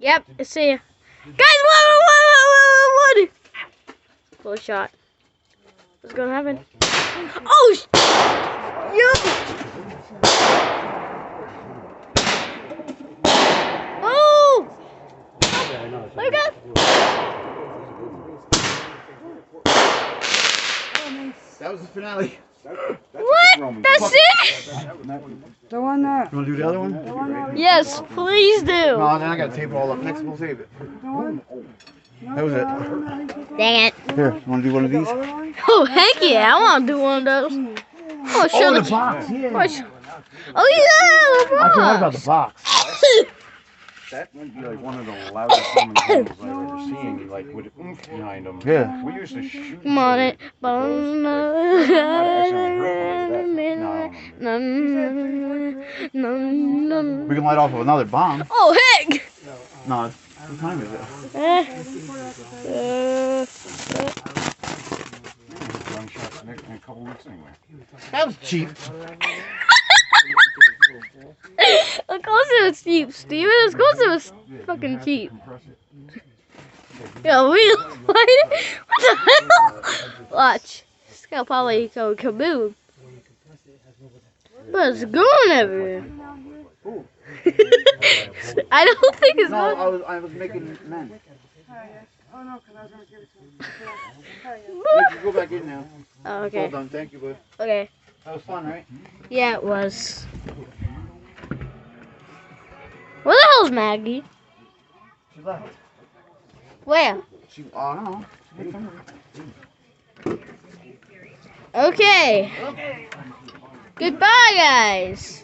Yep, I see ya. Guys, what? Full shot. What's gonna happen? Oh, yo! Oh! Look up! That was the finale. What? That's it? The one that. You want to do the other one? Yes, please do. No, then I got to tape it all up. Next, we'll save it. That was it. Dang it. Here, you want to do one of these? Oh, heck yeah, I want to do one of those. Oh, show the box. Yeah. Oh, yeah, the I forgot box. about the box. That might be like one of the loudest human sounds I've ever seen, like with oomph behind them. Yeah. We used to shoot. Come on, it. We can light off of another bomb. Oh, heck. No, what time is it? Gunshots in a couple weeks anyway. That was cheap. Of course it was cheap, Steven. Of course it was fucking cheap. Yo, what the hell? Watch. It's gonna probably go kaboom. But it's going everywhere. I don't think it's No, going. I was making men. Oh no, because I was going to give it to him. You can go back in now. Oh, Well okay. done, thank you, bud. Okay. That was fun, right? Yeah, it was. Where the hell's Maggie? She left. Where? I don't know. Okay. Goodbye, guys.